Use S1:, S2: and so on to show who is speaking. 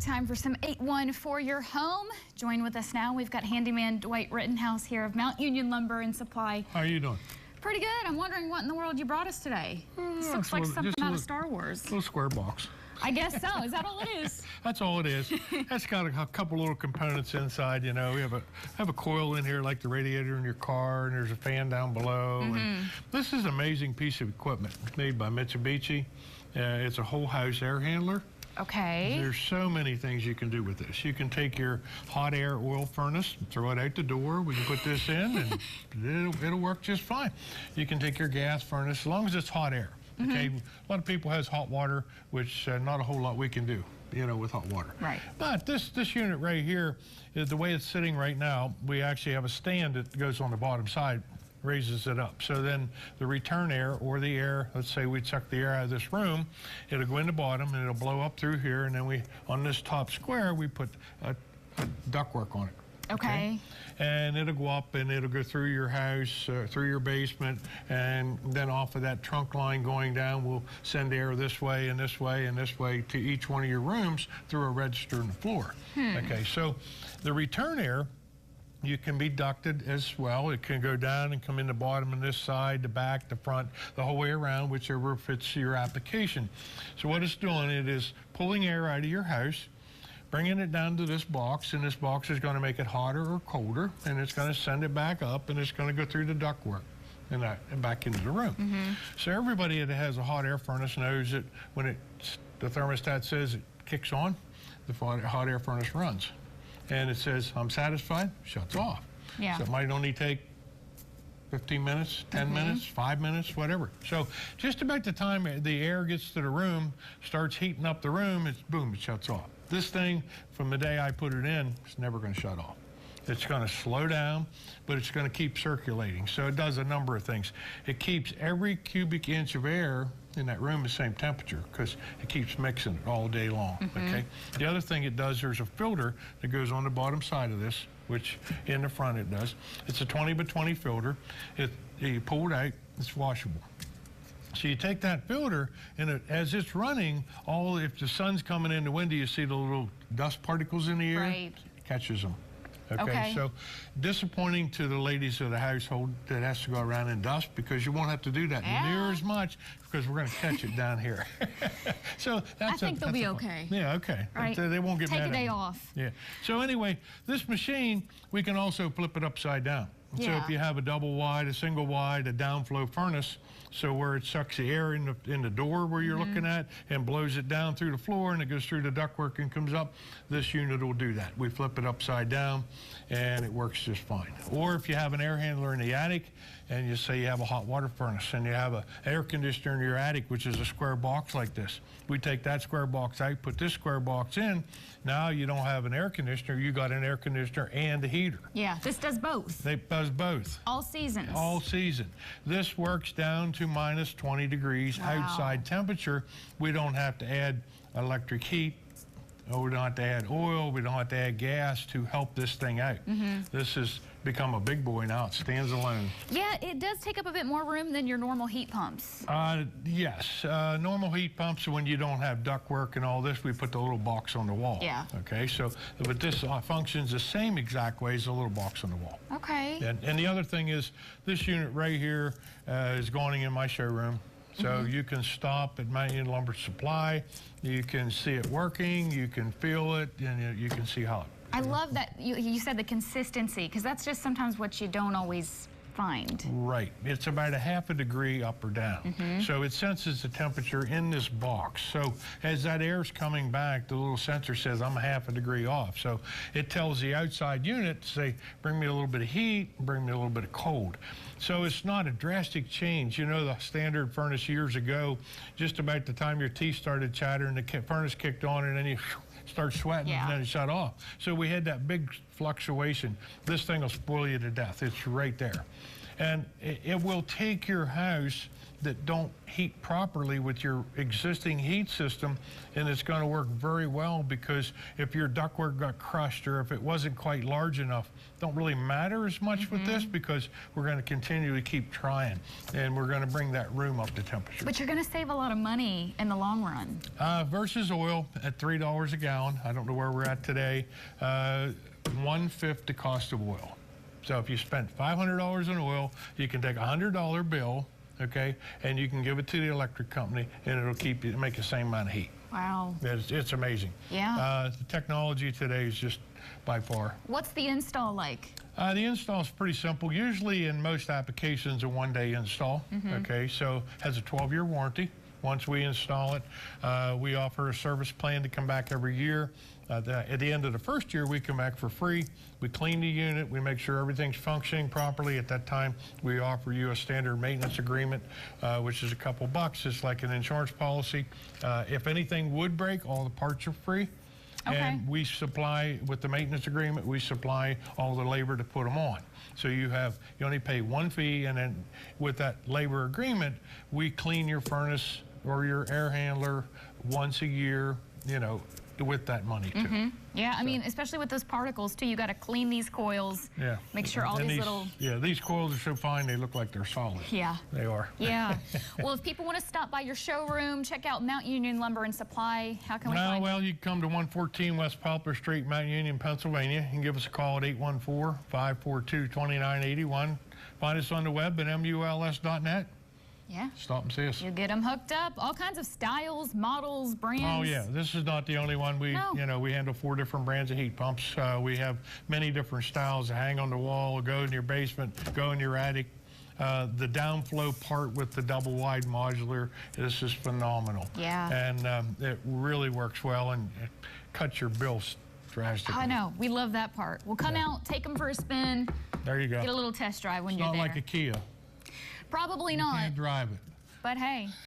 S1: Time for some 8-1 for your home. Join with us now. We've got handyman Dwight Rittenhouse here of Mount Union Lumber and Supply.
S2: How are you doing?
S1: Pretty good. I'm wondering what in the world you brought us today. This looks like something out of Star Wars.
S2: Little square box.
S1: I guess so. Is that all it is?
S2: That's all it is. That's got a couple little components inside. You know, we have a coil in here like the radiator in your car, and there's a fan down below. And this is an amazing piece of equipment made by Mitsubishi. It's a whole house air handler.
S1: Okay.
S2: There's so many things you can do with this. You can take your hot air oil furnace, throw it out the door. We can put this in, and it'll work just fine. You can take your gas furnace, as long as it's hot air. Okay. A lot of people has hot water, which not a whole lot we can do, you know, with hot water.
S1: Right.
S2: But this unit right here, is the way it's sitting right now. We actually have a stand that goes on the bottom side, raises it up. So then the return air, or the air, let's say we suck the air out of this room, it'll go in the bottom and it'll blow up through here, and then we, on this top square, we put a ductwork on it.
S1: Okay.
S2: And it'll go up and it'll go through your house, through your basement, and then off of that trunk line going down, we'll send air this way and this way and this way to each one of your rooms through a register in the floor. Okay, so the return air, you can be ducted as well. It can go down and come in the bottom on this side, the back, the front, the whole way around, whichever fits your application. So what it's doing, it is pulling air out of your house, bringing it down to this box, and this box is going to make it hotter or colder, and it's going to send it back up, and it's going to go through the ductwork and back into the room. So everybody that has a hot air furnace knows that when the thermostat says it kicks on, the hot air furnace runs. And it says, I'm satisfied, shuts off.
S1: Yeah.
S2: So it might only take 15 minutes, 10 minutes, 5 minutes, whatever. So just about the time the air gets to the room, starts heating up the room, it's boom, it shuts off. This thing, from the day I put it in, it's never going to shut off. It's going to slow down, but it's going to keep circulating. So it does a number of things. It keeps every cubic inch of air in that room the same temperature, because it keeps mixing it all day long. Okay. The other thing it does, there's a filter that goes on the bottom side of this, which in the front it does. It's a 20 by 20 filter. You pull it out, it's washable. So you take that filter, and as it's running, if the sun's coming in the window, you see the little dust particles in the air.
S1: Right.
S2: It catches them. Okay, so disappointing to the ladies of the household that has to go around in dust, because you won't have to do that near as much, because we're going to catch it down here. So
S1: I think they'll be okay.
S2: Yeah, okay.
S1: Right.
S2: They won't get mad at me.
S1: Take a day off.
S2: Yeah. So anyway, this machine, we can also flip it upside down. So if you have a double wide, a single wide, a downflow furnace, so where it sucks the air in the door where you're looking at and blows it down through the floor, and it goes through the ductwork and comes up, this unit will do that. We flip it upside down, and it works just fine. Or if you have an air handler in the attic, and you say you have a hot water furnace, and you have an air conditioner in your attic, which is a square box like this. We take that square box out, put this square box in. Now you don't have an air conditioner, you got an air conditioner and a heater.
S1: Yeah, this does both.
S2: It does both.
S1: All seasons.
S2: All season. This works down to minus 20 degrees outside temperature. We don't have to add electric heat. We don't have to add oil. We don't have to add gas to help this thing out. This has become a big boy now. It stands alone.
S1: Yeah, it does take up a bit more room than your normal heat pumps.
S2: Yes. Normal heat pumps, when you don't have ductwork and all this, we put the little box on the wall.
S1: Yeah.
S2: Okay, so, but this functions the same exact way as a little box on the wall.
S1: Okay.
S2: And the other thing is, this unit right here is going in my showroom. So you can stop at Mount Union Lumber Supply, you can see it working, you can feel it, and you can see how it.
S1: I love that you said the consistency, because that's just sometimes what you don't always find.
S2: Right. It's about a half a degree up or down. So it senses the temperature in this box. So as that air's coming back, the little sensor says, I'm a half a degree off. So it tells the outside unit to say, bring me a little bit of heat, bring me a little bit of cold. So it's not a drastic change. You know, the standard furnace years ago, just about the time your teeth started chattering, the furnace kicked on, and then you start sweating, and then it shut off. So we had that big fluctuation. This thing will spoil you to death. It's right there. And it will take your house that don't heat properly with your existing heat system, and it's going to work very well, because if your ductwork got crushed or if it wasn't quite large enough, don't really matter as much with this, because we're going to continue to keep trying, and we're going to bring that room up to temperature.
S1: But you're going to save a lot of money in the long run.
S2: Versus oil at $3 a gallon. I don't know where we're at today. 1/5 the cost of oil. So if you spent $500 on oil, you can take a $100 bill, okay, and you can give it to the electric company, and it'll make the same amount of heat.
S1: Wow.
S2: It's amazing.
S1: Yeah.
S2: The technology today is just by far.
S1: What's the install like?
S2: The install is pretty simple. Usually in most applications, a one-day install, okay, so has a 12-year warranty. Once we install it, we offer a service plan to come back every year. At the end of the first year, we come back for free. We clean the unit. We make sure everything's functioning properly. At that time, we offer you a standard maintenance agreement, which is a couple bucks. It's like an insurance policy. If anything would break, all the parts are free.
S1: Okay.
S2: And we supply, with the maintenance agreement, we supply all the labor to put them on. So you only pay one fee, and then with that labor agreement, we clean your furnace or your air handler once a year, you know, with that money too.
S1: Yeah, I mean, especially with those particles too, you got to clean these coils.
S2: Yeah.
S1: Make sure all these little.
S2: Yeah, these coils are so fine they look like they're solid.
S1: Yeah.
S2: They are.
S1: Yeah. Well, if people want to stop by your showroom, check out Mount Union Lumber and Supply, how can we find
S2: Well, you can come to 114 West Poplar Street, Mount Union, Pennsylvania. You can give us a call at 814-542-2981. Find us on the web at muls.net.
S1: Yeah.
S2: Stop and see us.
S1: You get them hooked up, all kinds of styles, models, brands.
S2: Oh yeah, this is not the only one. We handle 4 different brands of heat pumps. We have many different styles that hang on the wall, go in your basement, go in your attic. The downflow part with the double wide modular, this is phenomenal.
S1: Yeah.
S2: And it really works well, and it cuts your bills drastically.
S1: I know, we love that part. We'll come out, take them for a spin.
S2: There you go.
S1: Get a little test drive when you're
S2: Not
S1: there.
S2: like a Kia.
S1: Probably
S2: You
S1: not.
S2: can't drive it.
S1: But hey.